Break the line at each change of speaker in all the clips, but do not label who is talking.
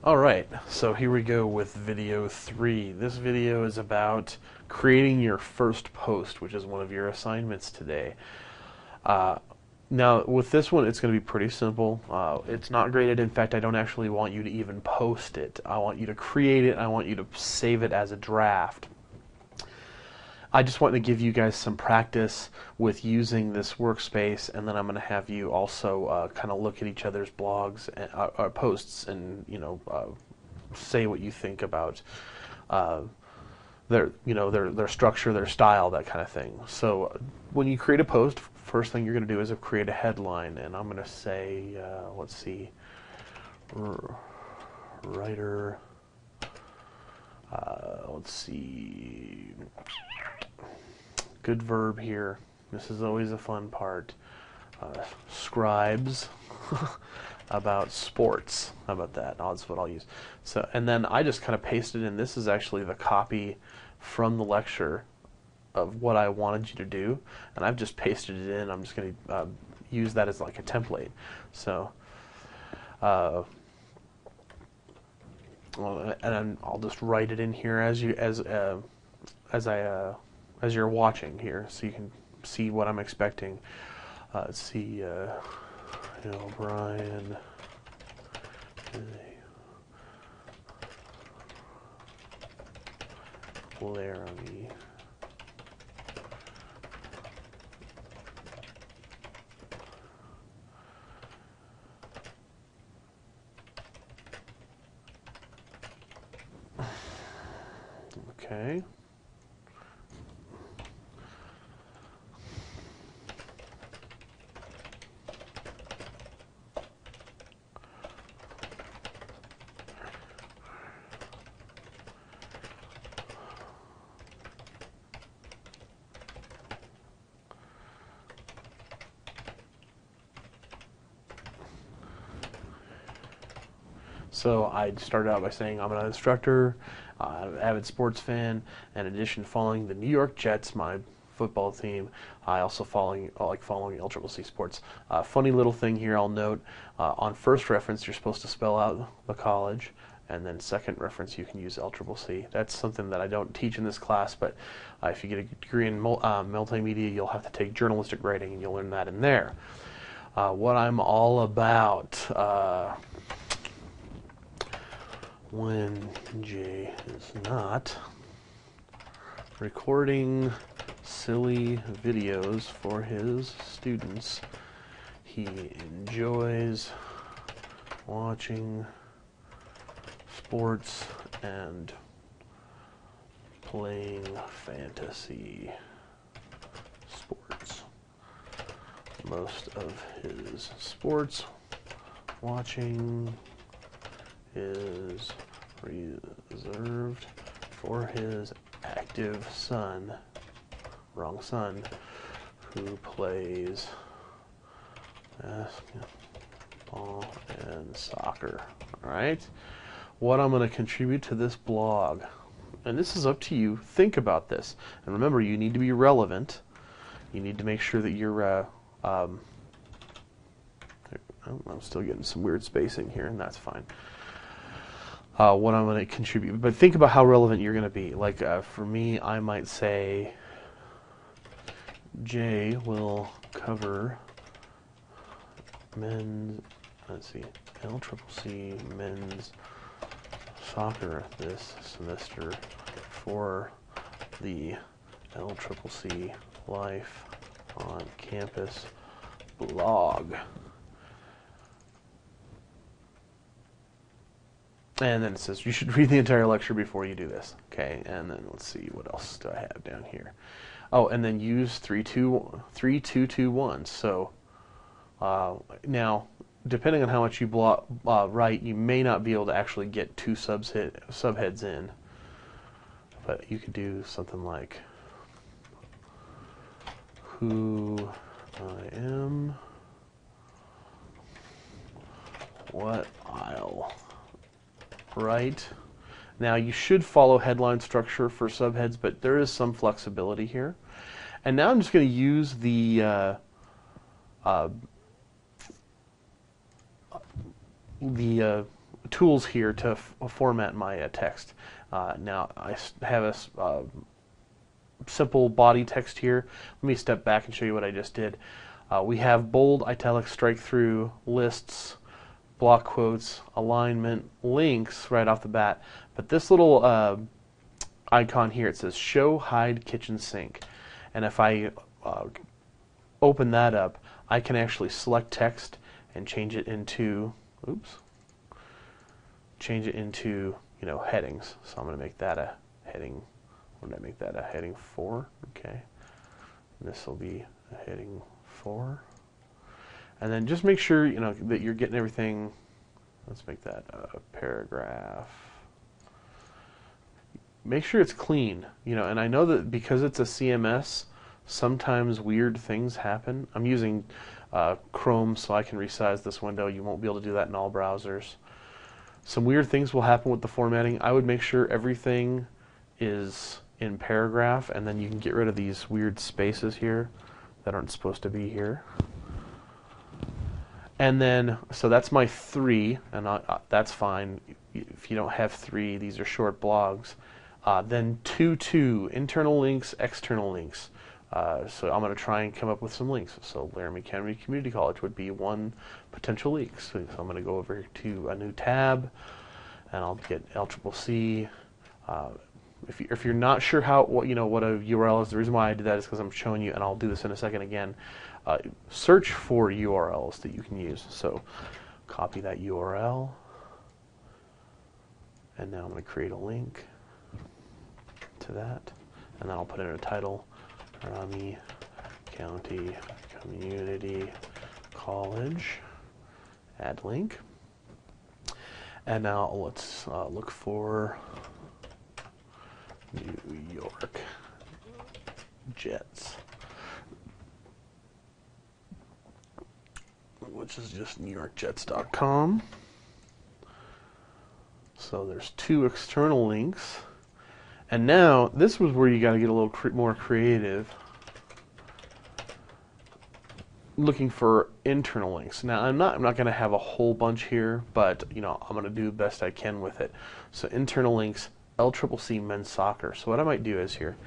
Alright, so here we go with video 3. This video is about creating your first post, which is one of your assignments today. Uh, Now, with this one, it's going to be pretty simple. It's not graded. In fact, I don't actually want you to even post it. I want you to create it. I want you to save it as a draft. I just want to give you guys some practice with using this workspace, and then I'm going to have you also kind of look at each other's blogs and posts, and say what you think about uh, their structure, their style, that kind of thing. So when you create a post, first thing you're going to do is create a headline, and I'm going to say, let's see, writer. Let's see. Good verb here. This is always a fun part. Scribes about sports. How about that? Oh, that's what I'll use. So, and then I just kind of pasted in. This is actually the copy from the lecture of what I wanted you to do, and I've just pasted it in. I'm just going to use that as like a template. So, and I'll just write it in here as you're watching here, so you can see what I'm expecting. Let's see, Brian. Laramie. Okay. So I started out by saying I'm an instructor, avid sports fan. In addition to following the New York Jets, my football team, I also like following LCCC sports. Funny little thing here I'll note, on first reference you're supposed to spell out the college, and then second reference you can use LCCC. That's something that I don't teach in this class, but if you get a degree in multimedia, you'll have to take journalistic writing, and you'll learn that in there. What I'm all about, when Jay is not recording silly videos for his students, he enjoys watching sports and playing fantasy sports. Most of his sports watching is reserved for his active son, wrong son, who plays basketball and soccer. All right, what I'm going to contribute to this blog, and this is up to you. Think about this, and remember, you need to be relevant. You need to make sure that you're I'm still getting some weird spacing here, and that's fine. What I'm going to contribute, but think about how relevant you're going to be. Like for me, I might say Jay will cover men's, let's see, LCCC men's soccer this semester for the LCCC Life on Campus blog. And then it says you should read the entire lecture before you do this. Okay, and then let's see, what else do I have down here? Oh, and then use 3-2-2-1. So now, depending on how much you write, you may not be able to actually get two subheads in. But you could do something like who I am, what I'll write. Now you should follow headline structure for subheads, but there is some flexibility here. And now I'm just going to use the tools here to format my text. Now I have a simple body text here. Let me step back and show you what I just did. We have bold, italic, strike through, lists, block quotes, alignment, links right off the bat. But this little icon here, it says show, hide, kitchen sink. And if I open that up, I can actually select text and change it into, headings. So I'm going to make that a heading. What did I make that a heading 4? Okay. And this will be a heading 4. And then just make sure that you're getting everything. Let's make that a paragraph. Make sure it's clean, and I know that because it's a CMS, sometimes weird things happen. I'm using Chrome, so I can resize this window. You won't be able to do that in all browsers. Some weird things will happen with the formatting. I would make sure everything is in paragraph, and then you can get rid of these weird spaces here that aren't supposed to be here. And then, so that's my 3, and that's fine. If you don't have 3, these are short blogs. Then 2, internal links, external links. So I'm going to try and come up with some links. So Laramie County Community College would be one potential link. So I'm going to go over to a new tab, and I'll get LCCC. If you're not sure what a URL is, the reason why I did that is because I'm showing you, and I'll do this in a second again. Search for URLs that you can use. So copy that URL, and now I'm going to create a link to that, and then I'll put in a title: Laramie County Community College. Add link, and now let's look for New York Jets, which is just newyorkjets.com. So there's 2 external links. And now, this was where you got to get a little more creative, looking for internal links. Now, I'm not going to have a whole bunch here, but I'm going to do the best I can with it. So internal links, LCCC men's soccer. So what I might do is here,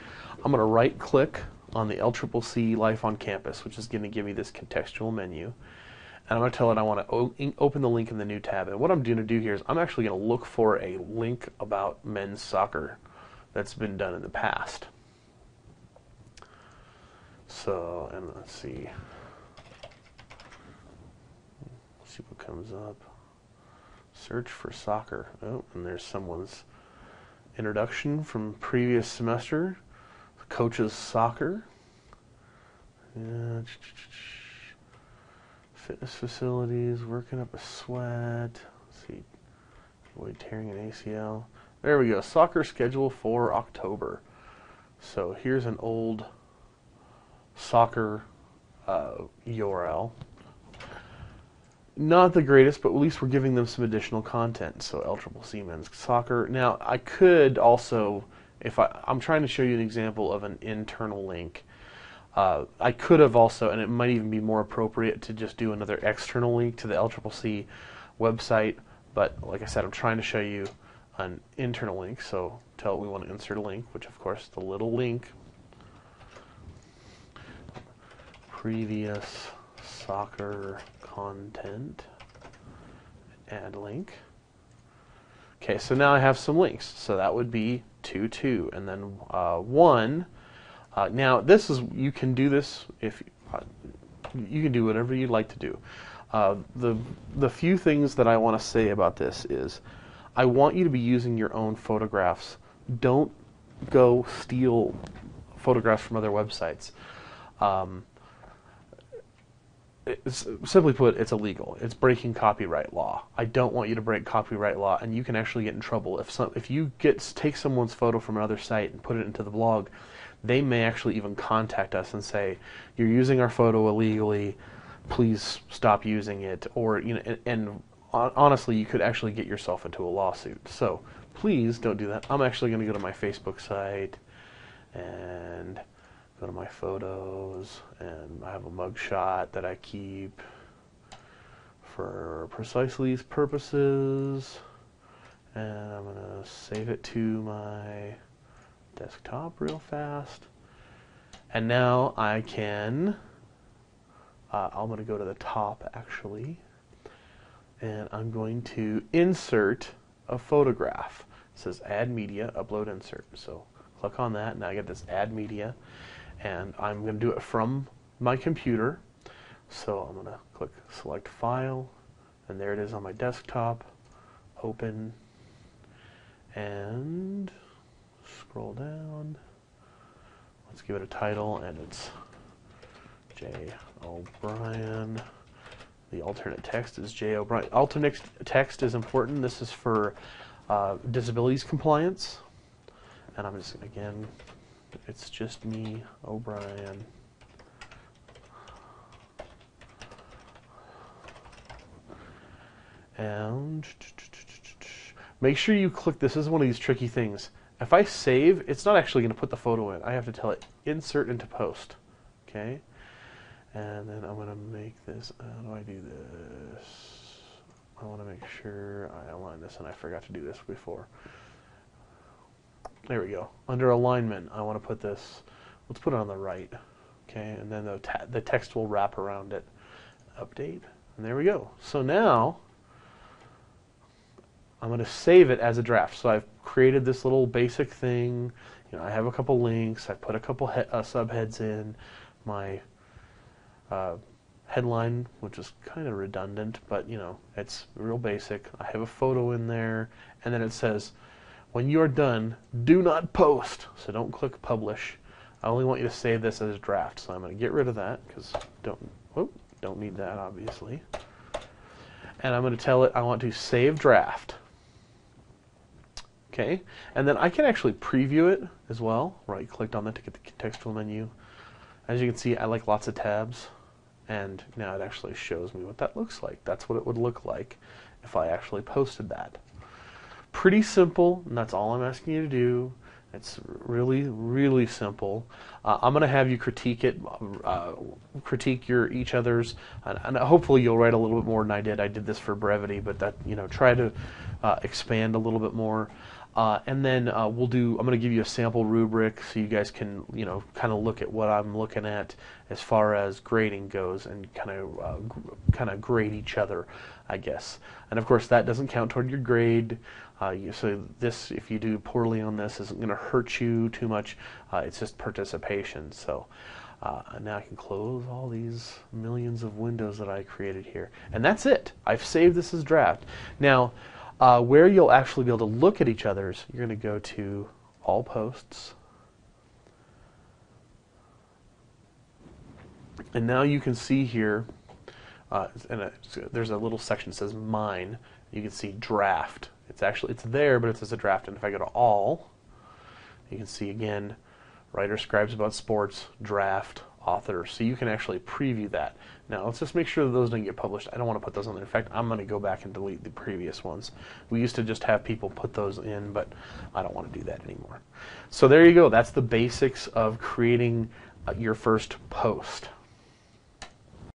I'm going to right-click on the LCCC Life on Campus, which is going to give me this contextual menu. And I'm going to tell it I want to open the link in the new tab. And what I'm going to do here is I'm actually going to look for a link about men's soccer that's been done in the past. So, and let's see what comes up. Search for soccer. Oh, and there's someone's introduction from previous semester. Coaches soccer. Yeah. Fitness facilities, working up a sweat. Let's see, avoid tearing an ACL. There we go, soccer schedule for October. So here's an old soccer URL. Not the greatest, but at least we're giving them some additional content. So LCCC men's soccer. Now I could also, if I'm trying to show you an example of an internal link. I could have also, and it might even be more appropriate to just do another external link to the LCCC website, but like I said, I'm trying to show you an internal link, so tell it we want to insert a link, which of course the little link, previous soccer content, add link. Okay, so now I have some links, so that would be 2, and then 1. Now this is, you can do this if you can do whatever you'd like to do. The few things that I want to say about this is I want you to be using your own photographs. Don't go steal photographs from other websites. Simply put, it's illegal. It's breaking copyright law. I don't want you to break copyright law, and you can actually get in trouble if you take someone's photo from another site and put it into the blog. They may actually even contact us and say, "You're using our photo illegally. Please stop using it." Or and honestly, you could actually get yourself into a lawsuit. So please don't do that. I'm actually going to go to my Facebook site and go to my photos, and I have a mugshot that I keep for precisely these purposes. And I'm going to save it to my desktop real fast. And now I can, I'm going to go to the top actually, and I'm going to insert a photograph. It says add media, upload insert. So click on that, now I get this add media, and I'm going to do it from my computer. So I'm going to click select file, and there it is on my desktop. Open, and scroll down. Let's give it a title, and it's J. O'Brien. The alternate text is J. O'Brien. Alternate text is important. This is for disabilities compliance. And I'm just, again, it's just me, O'Brien. And make sure you click, this is one of these tricky things. If I save, it's not actually going to put the photo in. I have to tell it, insert into post. Okay? And then I'm going to make this, how do I do this? I want to make sure I align this, and I forgot to do this before. There we go. Under alignment, I want to put this, let's put it on the right. Okay? And then the text will wrap around it. Update. And there we go. So now, I'm going to save it as a draft. So I've created this little basic thing. You know, I have a couple links. I put a couple subheads in. My headline, which is kind of redundant, but you know, it's real basic. I have a photo in there, and then it says, when you are done, do not post. So don't click publish. I only want you to save this as a draft. So I'm going to get rid of that because don't need that, obviously. And I'm going to tell it I want to save draft. Okay, and then I can actually preview it as well. Right-clicked on that to get the contextual menu. As you can see, I like lots of tabs, and now it actually shows me what that looks like. That's what it would look like if I actually posted that. Pretty simple, and that's all I'm asking you to do. It's really, really simple. I'm going to have you critique it, critique each other's, and hopefully you'll write a little bit more than I did. I did this for brevity, but that, you know, try to expand a little bit more. And then I'm going to give you a sample rubric so you guys can, you know, kind of look at what I'm looking at as far as grading goes, and kind of grade each other, I guess. And of course, that doesn't count toward your grade. So this, if you do poorly on this, isn't going to hurt you too much. It's just participation. So now I can close all these millions of windows that I created here. And that's it. I've saved this as draft. Now, where you'll actually be able to look at each other's, you're going to go to All Posts. And now you can see here, there's a little section that says Mine. You can see Draft. It's there, but it's as a draft. And if I go to All, you can see again, writer scribes about sports, draft, author. So you can actually preview that. Now let's just make sure that those don't get published. I don't want to put those on there. In fact, I'm going to go back and delete the previous ones. We used to just have people put those in, but I don't want to do that anymore. So there you go. That's the basics of creating your first post.